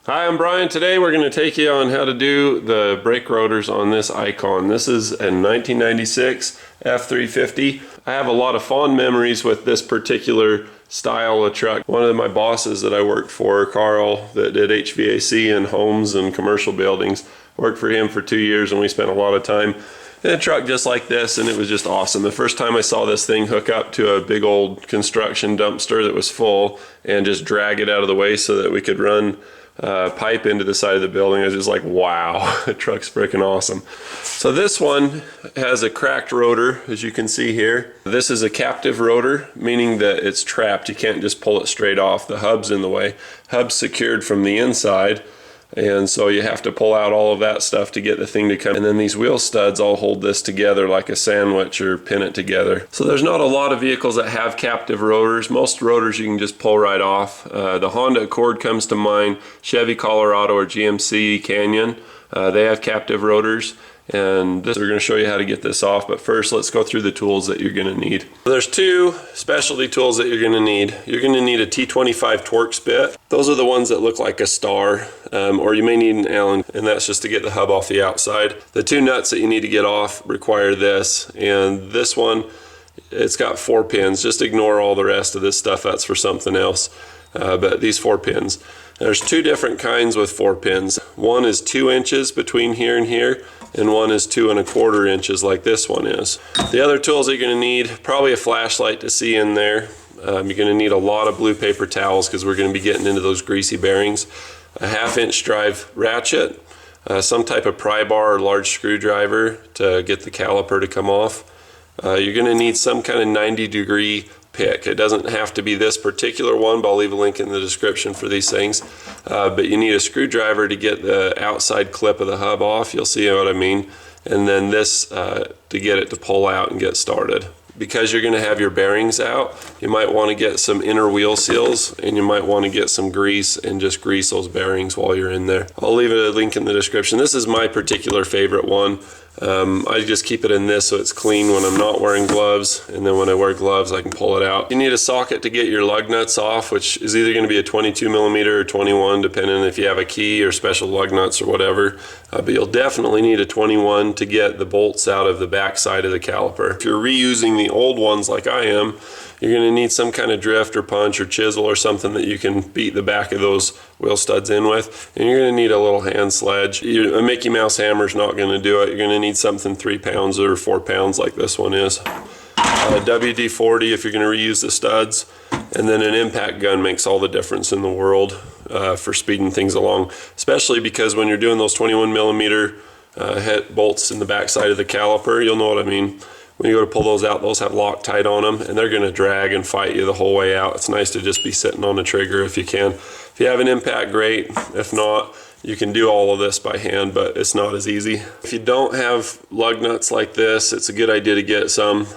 Hi, I'm Brian. Today we're going to take you on how to do the brake rotors on this Icon. This is a 1996 F350. I have a lot of fond memories with this particular style of truck. One of my bosses that I worked for, Carl, that did HVAC in homes and commercial buildings, worked for him for 2 years, and we spent a lot of time in a truck just like this, and it was just awesome. The first time I saw this thing hook up to a big old construction dumpster that was full and just drag it out of the way so that we could run pipe into the side of the building, I was just like, wow, the truck's freaking awesome. So this one has a cracked rotor, as you can see here. This is a captive rotor, meaning that it's trapped. You can't just pull it straight off. The hub's in the way. Hub's secured from the inside, and so you have to pull out all of that stuff to get the thing to come. And then these wheel studs all hold this together like a sandwich or pin it together. So there's not a lot of vehicles that have captive rotors. Most rotors you can just pull right off. The Honda Accord comes to mind, Chevy Colorado or GMC Canyon. They have captive rotors. And we're going to show you how to get this off, but first let's go through the tools that you're going to need. There's two specialty tools that you're going to need. You're going to need a T25 Torx bit. Those are the ones that look like a star, or you may need an Allen, and that's just to get the hub off the outside. The two nuts that you need to get off require this, and this one, it's got 4 pins. Just ignore all the rest of this stuff, that's for something else. But these 4 pins. There's two different kinds with 4 pins. One is 2 inches between here and here, and one is 2 1/4 inches like this one is. The other tools that you're going to need, probably a flashlight to see in there. You're going to need a lot of blue paper towels because we're going to be getting into those greasy bearings. A 1/2 inch drive ratchet, some type of pry bar or large screwdriver to get the caliper to come off. You're going to need some kind of 90-degree pick. It doesn't have to be this particular one, but I'll leave a link in the description for these things. But you need a screwdriver to get the outside clip of the hub off. You'll see what I mean. And then this to get it to pull out and get started. Because you're going to have your bearings out, you might want to get some inner wheel seals, and you might want to get some grease and just grease those bearings while you're in there. I'll leave a link in the description. This is my particular favorite one. I just keep it in this so it's clean when I'm not wearing gloves, and then when I wear gloves I can pull it out. You need a socket to get your lug nuts off, which is either going to be a 22mm or 21, depending if you have a key or special lug nuts or whatever. But you'll definitely need a 21 to get the bolts out of the back side of the caliper. If you're reusing the old ones like I am, you're going to need some kind of drift or punch or chisel or something that you can beat the back of those wheel studs in with. And you're going to need a little hand sledge. A Mickey Mouse hammer is not going to do it. You're going to need something 3 pounds or 4 pounds like this one is. WD-40 if you're going to reuse the studs. And then an impact gun makes all the difference in the world for speeding things along. Especially because when you're doing those 21mm head bolts in the back side of the caliper, you'll know what I mean. When you go to pull those out, those have Loctite on them, and they're going to drag and fight you the whole way out. It's nice to just be sitting on the trigger if you can. If you have an impact, great. If not, you can do all of this by hand, but it's not as easy. If you don't have lug nuts like this, it's a good idea to get some.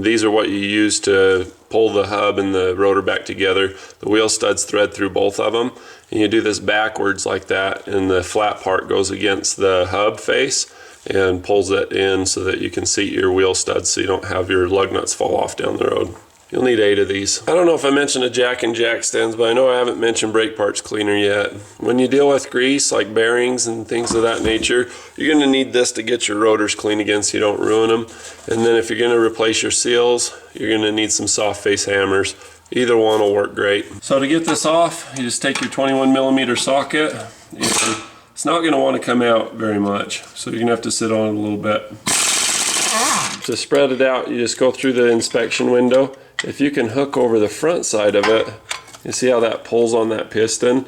These are what you use to pull the hub and the rotor back together. The wheel studs thread through both of them, and you do this backwards like that, and the flat part goes against the hub face and pulls it in so that you can seat your wheel studs so you don't have your lug nuts fall off down the road. You'll need 8 of these. I don't know if I mentioned a jack and jack stands, but I know I haven't mentioned brake parts cleaner yet. When you deal with grease like bearings and things of that nature, you're going to need this to get your rotors clean again so you don't ruin them. And then if you're going to replace your seals, you're going to need some soft face hammers. Either one will work great. So to get this off, you just take your 21mm socket, and it's not going to want to come out very much, so you're going to have to sit on it a little bit. To spread it out, you just go through the inspection window. If you can hook over the front side of it, you see how that pulls on that piston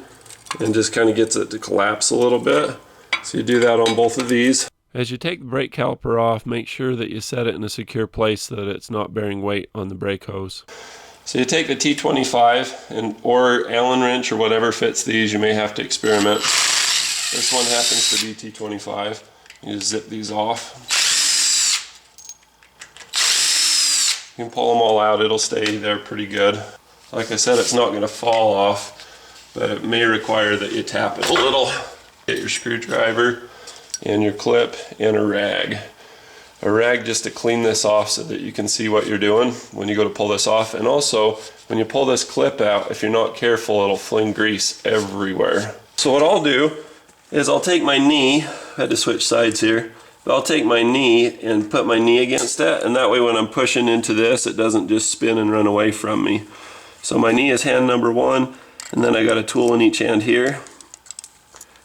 and just kind of gets it to collapse a little bit. So you do that on both of these. As you take the brake caliper off, make sure that you set it in a secure place so that it's not bearing weight on the brake hose. So you take the T25 or Allen wrench or whatever fits these. You may have to experiment. This one happens to be T25. You just zip these off. You can pull them all out, it'll stay there pretty good. Like I said, it's not going to fall off, but it may require that you tap it a little. Get your screwdriver and your clip and a rag. A rag just to clean this off so that you can see what you're doing when you go to pull this off. And also, when you pull this clip out, if you're not careful, it'll fling grease everywhere. So what I'll do is I'll take my knee, I had to switch sides here, but I'll take my knee and put my knee against it, and that way when I'm pushing into this, it doesn't just spin and run away from me. So my knee is hand number one, and then I got a tool in each hand here.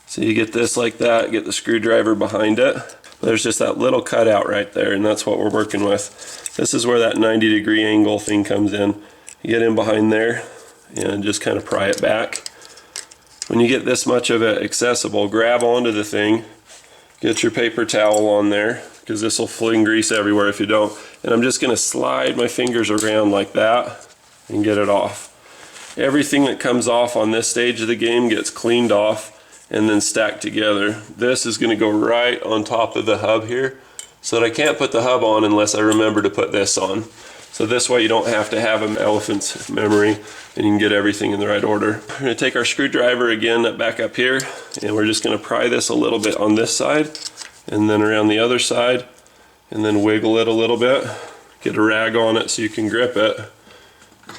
So you get this like that, get the screwdriver behind it. There's just that little cutout right there, and that's what we're working with. This is where that 90-degree angle thing comes in. You get in behind there and just kind of pry it back. When you get this much of it accessible, grab onto the thing, get your paper towel on there, because this will fling grease everywhere if you don't. And I'm just going to slide my fingers around like that and get it off. Everything that comes off on this stage of the game gets cleaned off and then stacked together. This is going to go right on top of the hub here, so that I can't put the hub on unless I remember to put this on. So this way you don't have to have an elephant's memory, and you can get everything in the right order. We're going to take our screwdriver again back up here, and we're just going to pry this a little bit on this side and then around the other side, and then wiggle it a little bit. Get a rag on it so you can grip it.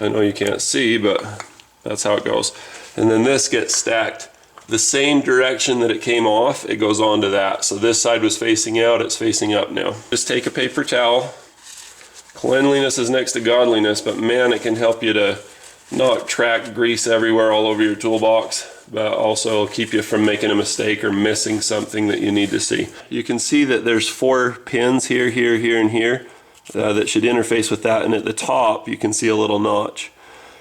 I know you can't see, but that's how it goes. And then this gets stacked the same direction that it came off, it goes onto that. So this side was facing out, it's facing up now. Just take a paper towel. Cleanliness is next to godliness, but man, it can help you to not track grease everywhere all over your toolbox, but also keep you from making a mistake or missing something that you need to see. You can see that there's 4 pins here, here, here, and here that should interface with that, and at the top you can see a little notch.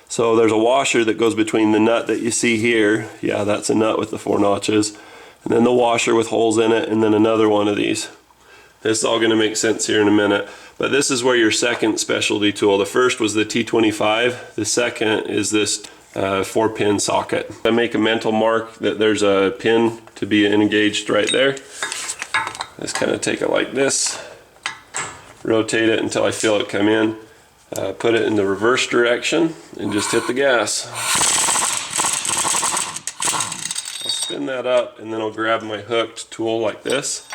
So there's a washer that goes between the nut that you see here, yeah, that's a nut with the 4 notches, and then the washer with holes in it, and then another one of these. This is all going to make sense here in a minute. But this is where your second specialty tool. The first was the T25. The second is this 4-pin socket. I make a mental mark that there's a pin to be engaged right there. Just kind of take it like this, rotate it until I feel it come in, put it in the reverse direction, and just hit the gas. I'll spin that up, and then I'll grab my hooked tool like this.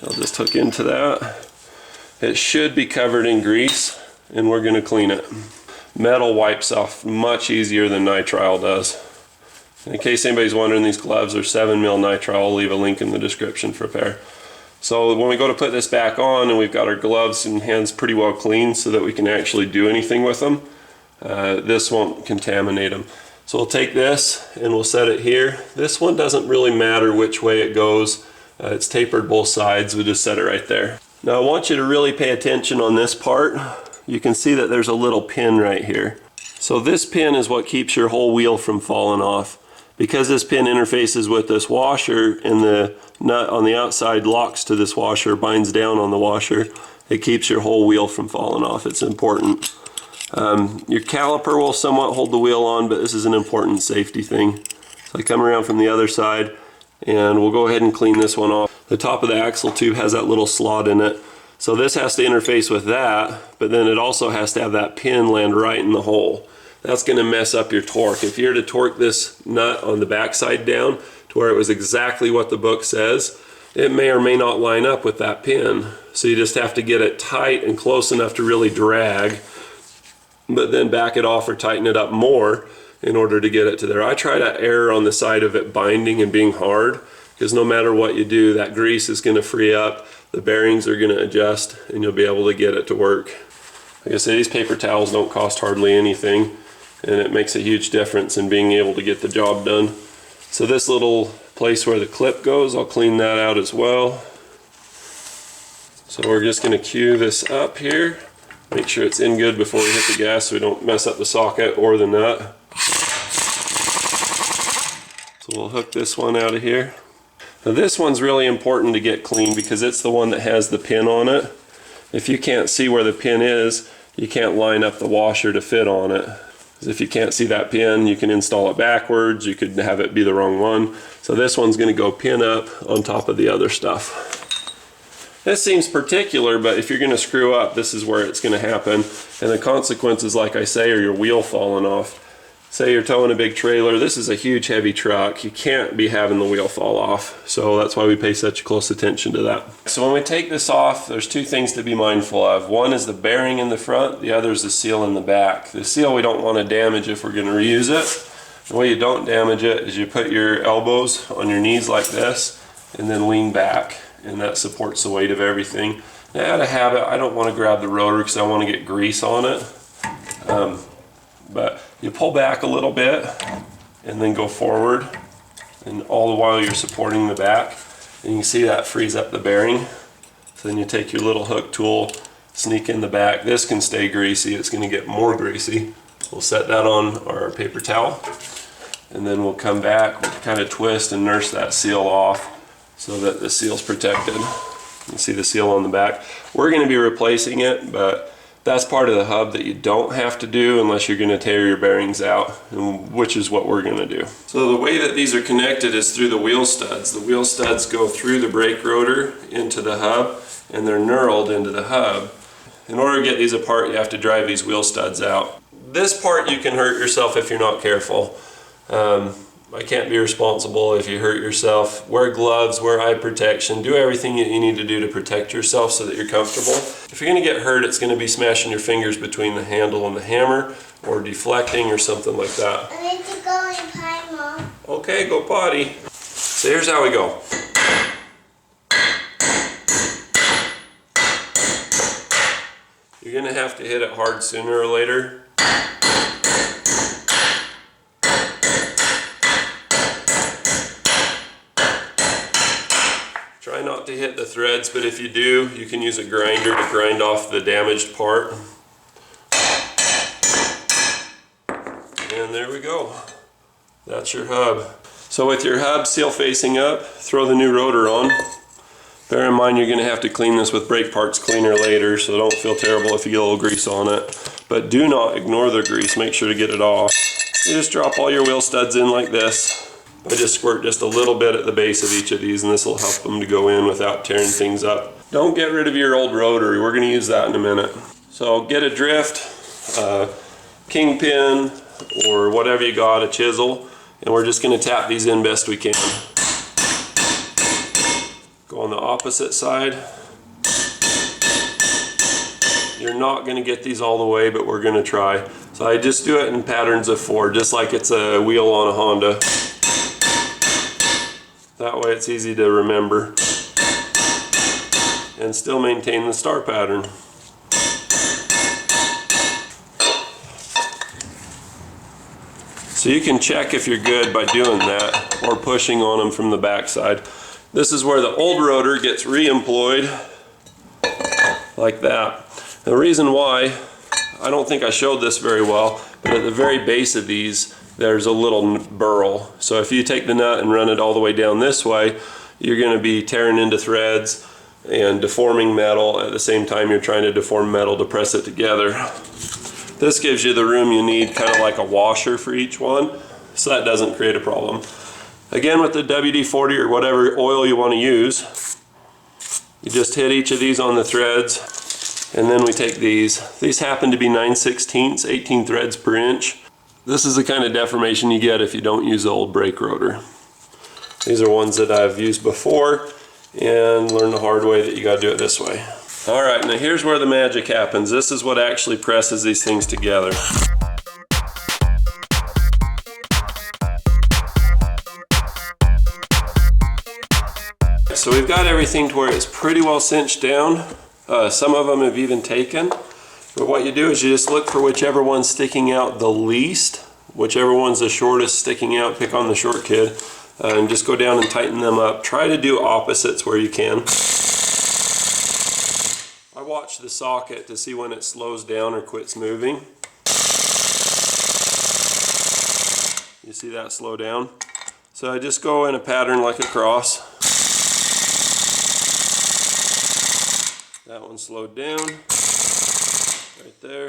I'll just hook into that. It should be covered in grease, and we're going to clean it. Metal wipes off much easier than nitrile does. In case anybody's wondering, these gloves are 7mm nitrile. I'll leave a link in the description for a pair. So when we go to put this back on, and we've got our gloves and hands pretty well clean so that we can actually do anything with them, this won't contaminate them. So we'll take this and we'll set it here. This one doesn't really matter which way it goes. It's tapered both sides. We'll just set it right there. Now I want you to really pay attention on this part. You can see that there's a little pin right here. So this pin is what keeps your whole wheel from falling off. Because this pin interfaces with this washer and the nut on the outside locks to this washer, binds down on the washer, it keeps your whole wheel from falling off. It's important. Your caliper will somewhat hold the wheel on, but this is an important safety thing. So I come around from the other side, and we'll go ahead and clean this one off. The top of the axle tube has that little slot in it. So this has to interface with that, but then it also has to have that pin land right in the hole. That's going to mess up your torque. If you're to torque this nut on the backside down to where it was exactly what the book says, it may or may not line up with that pin. So you just have to get it tight and close enough to really drag, but then back it off or tighten it up more in order to get it to there. I try to err on the side of it binding and being hard, because no matter what you do, that grease is going to free up, the bearings are going to adjust, and you'll be able to get it to work. Like I say, these paper towels don't cost hardly anything, and it makes a huge difference in being able to get the job done. So this little place where the clip goes, I'll clean that out as well. So we're just going to cue this up here, make sure it's in good before we hit the gas so we don't mess up the socket or the nut. So we'll hook this one out of here. Now this one's really important to get clean because it's the one that has the pin on it. If you can't see where the pin is, you can't line up the washer to fit on it. Because if you can't see that pin, you can install it backwards, you could have it be the wrong one. So this one's going to go pin up on top of the other stuff. This seems particular, but if you're going to screw up, this is where it's going to happen. And the consequences, like I say, are your wheel falling off. Say you're towing a big trailer, this is a huge heavy truck, you can't be having the wheel fall off. So that's why we pay such close attention to that. So when we take this off, there's two things to be mindful of. One is the bearing in the front, the other is the seal in the back. The seal we don't want to damage if we're going to reuse it. The way you don't damage it is you put your elbows on your knees like this and then lean back, and that supports the weight of everything. Now, out of habit, I don't want to grab the rotor because I want to get grease on it. But you pull back a little bit and then go forward, and all the while you're supporting the back. And you can see that frees up the bearing. So then you take your little hook tool, sneak in the back. This can stay greasy, it's going to get more greasy. We'll set that on our paper towel, and then we'll come back, we'll kind of twist and nurse that seal off so that the seal's protected. You see the seal on the back. We're going to be replacing it, but that's part of the hub that you don't have to do unless you're going to tear your bearings out, which is what we're going to do. So the way that these are connected is through the wheel studs. The wheel studs go through the brake rotor into the hub, and they're knurled into the hub. In order to get these apart, you have to drive these wheel studs out. This part you can hurt yourself if you're not careful. I can't be responsible if you hurt yourself. Wear gloves, wear eye protection, do everything that you need to do to protect yourself so that you're comfortable. If you're going to get hurt, it's going to be smashing your fingers between the handle and the hammer, or deflecting or something like that. I need to go and potty, Mom. Okay, go potty. So here's how we go. You're going to have to hit it hard sooner or later. Try not to hit the threads, but if you do, you can use a grinder to grind off the damaged part. And there we go. That's your hub. So with your hub seal facing up, throw the new rotor on. Bear in mind you're going to have to clean this with brake parts cleaner later, so don't feel terrible if you get a little grease on it. But do not ignore the grease, make sure to get it off. You just drop all your wheel studs in like this. I just squirt just a little bit at the base of each of these, and this will help them to go in without tearing things up. Don't get rid of your old rotor, we're going to use that in a minute. So get a drift, kingpin, or whatever you got, a chisel, and we're just going to tap these in best we can. Go on the opposite side. You're not going to get these all the way, but we're going to try. So I just do it in patterns of 4, just like it's a wheel on a Honda. That way it's easy to remember and still maintain the star pattern. So you can check if you're good by doing that or pushing on them from the back side. This is where the old rotor gets re-employed like that. The reason why, I don't think I showed this very well, but at the very base of these there's a little burl. So if you take the nut and run it all the way down this way, you're going to be tearing into threads and deforming metal at the same time you're trying to deform metal to press it together. This gives you the room you need, kind of like a washer for each one, so that doesn't create a problem. Again, with the WD-40 or whatever oil you want to use, you just hit each of these on the threads, and then we take these. These happen to be 9/16, 18 threads per inch. This is the kind of deformation you get if you don't use the old brake rotor. These are ones that I've used before and learned the hard way that you got to do it this way. Alright, now here's where the magic happens. This is what actually presses these things together. So we've got everything to where it's pretty well cinched down. Some of them have even taken. But what you do is you just look for whichever one's sticking out the least, whichever one's the shortest sticking out, pick on the short kid, and just go down and tighten them up. Try to do opposites where you can. I watch the socket to see when it slows down or quits moving. You see that slow down? So I just go in a pattern like a cross. That one slowed down. Right there.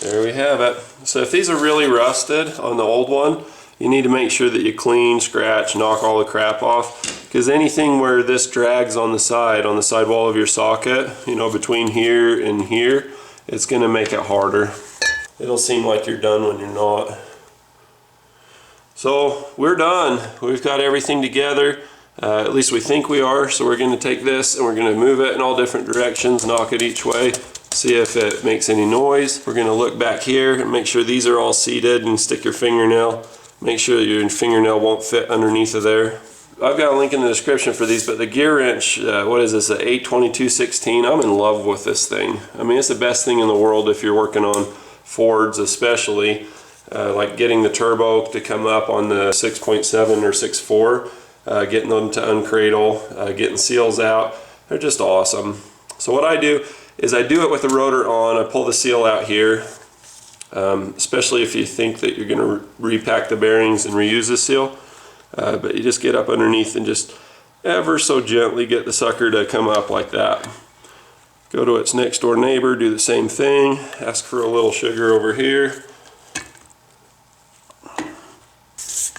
There we have it. So if these are really rusted on the old one, you need to make sure that you clean, scratch, knock all the crap off, because anything where this drags on the side wall of your socket, you know, between here and here, it's going to make it harder. It'll seem like you're done when you're not. So we're done. We've got everything together. At least we think we are. So we're going to take this and we're going to move it in all different directions, knock it each way, see if it makes any noise. We're gonna look back here and make sure these are all seated, and stick your fingernail. Make sure your fingernail won't fit underneath of there. I've got a link in the description for these, but the gear wrench, what is this, the 82216? I'm in love with this thing. I mean, it's the best thing in the world if you're working on Fords especially. Like getting the turbo to come up on the 6.7 or 6.4, getting them to uncradle, getting seals out. They're just awesome. So what I do is I do it with the rotor on. I pull the seal out here, especially if you think that you're going to repack the bearings and reuse the seal. But you just get up underneath and just ever so gently get the sucker to come up like that. Go to its next door neighbor, do the same thing, ask for a little sugar over here.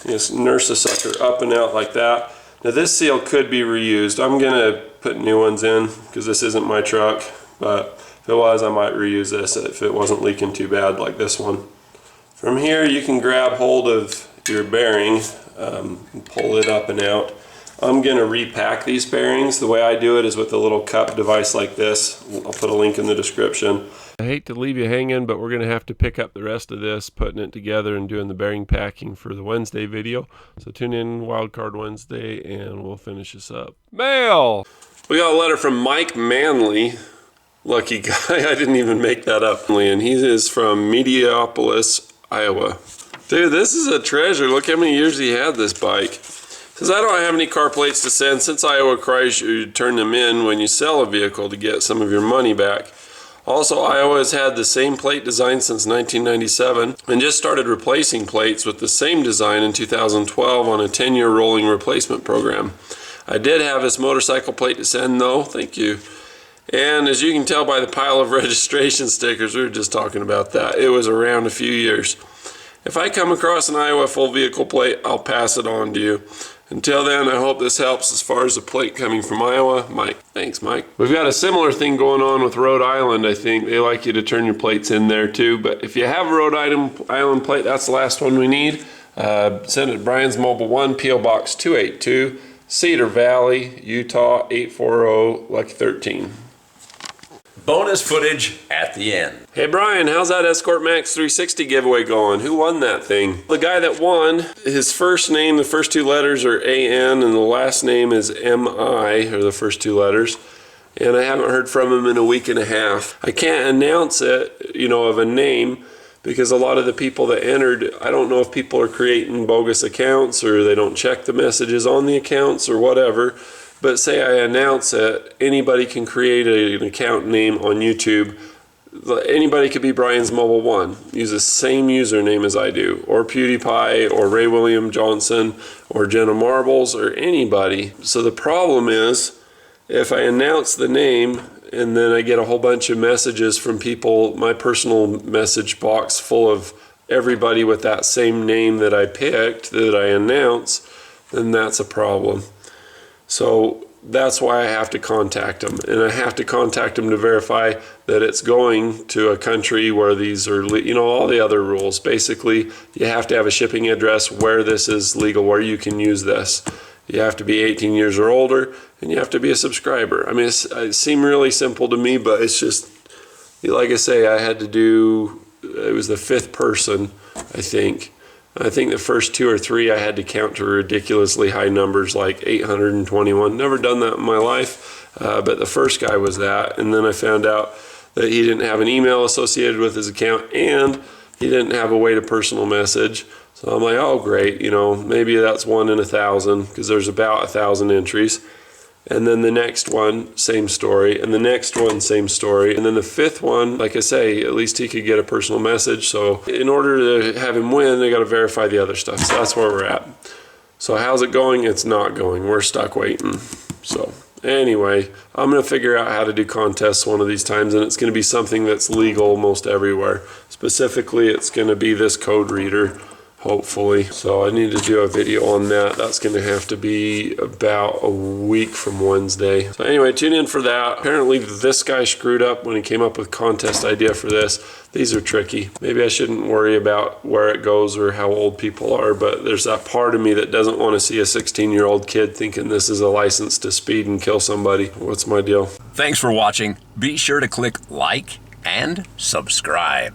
Just nurse the sucker up and out like that. Now this seal could be reused. I'm gonna put new ones in because this isn't my truck, but if it was, I might reuse this if it wasn't leaking too bad like this one. From here you can grab hold of your bearing, and pull it up and out. I'm gonna repack these bearings. The way I do it is with a little cup device like this. I'll put a link in the description. I hate to leave you hanging, but we're gonna have to pick up the rest of this, putting it together and doing the bearing packing for the Wednesday video. So tune in Wildcard Wednesday and we'll finish this up. Mail! We got a letter from Mike Manley. Lucky guy, I didn't even make that up. And he is from Mediopolis, Iowa. Dude, this is a treasure. Look how many years he had this bike. Says, I don't have any car plates to send. Since Iowa requires you to turn them in when you sell a vehicle to get some of your money back. Also, Iowa has had the same plate design since 1997 and just started replacing plates with the same design in 2012 on a 10-year rolling replacement program. I did have this motorcycle plate to send though, thank you. And as you can tell by the pile of registration stickers, we were just talking about that, it was around a few years. If I come across an Iowa full vehicle plate, I'll pass it on to you. Until then, I hope this helps as far as the plate coming from Iowa. Mike. Thanks, Mike. We've got a similar thing going on with Rhode Island, I think. They like you to turn your plates in there too. But if you have a Rhode Island plate, that's the last one we need. Send it to Brian's Mobile 1, P.O. Box 282, Cedar Valley, Utah 840, Lucky 13. Bonus footage at the end. Hey Brian, how's that Escort Max 360 giveaway going? Who won that thing? The guy that won, his first name, the first two letters are A-N and the last name is M-I, or the first two letters. And I haven't heard from him in a week and a half. I can't announce it, you know, of a name because a lot of the people that entered, I don't know if people are creating bogus accounts or they don't check the messages on the accounts or whatever. But say I announce it, anybody can create an account name on YouTube. Anybody could be Brian's Mobile 1. Use the same username as I do. Or PewDiePie, or Ray William Johnson, or Jenna Marbles, or anybody. So the problem is, if I announce the name, and then I get a whole bunch of messages from people, my personal message box full of everybody with that same name that I picked, that I announce, then that's a problem. So that's why I have to contact them, and I have to contact them to verify that it's going to a country where these are, you know, all the other rules. Basically, you have to have a shipping address where this is legal, where you can use this. You have to be 18 years or older, and you have to be a subscriber. I mean, it seems really simple to me, but it's just, like I say, I had to do, it was the fifth person, I think. I think the first two or three I had to count to ridiculously high numbers like 821. Never done that in my life, but the first guy was that. And then I found out that he didn't have an email associated with his account and he didn't have a way to personal message. So I'm like, oh great, you know, maybe that's 1 in 1,000 because there's about 1,000 entries. And then the next one, same story. And the next one, same story. And then the fifth one, like I say, at least he could get a personal message. So in order to have him win, they got to verify the other stuff. So that's where we're at. So how's it going? It's not going. We're stuck waiting. So anyway, I'm going to figure out how to do contests one of these times. And it's going to be something that's legal most everywhere. Specifically, it's going to be this code reader. Hopefully. So I need to do a video on that. That's going to have to be about a week from Wednesday. So anyway, tune in for that. Apparently this guy screwed up when he came up with contest idea for this. These are tricky. Maybe I shouldn't worry about where it goes or how old people are, but there's that part of me that doesn't want to see a 16-year-old kid thinking this is a license to speed and kill somebody. What's my deal? Thanks for watching. Be sure to click like and subscribe.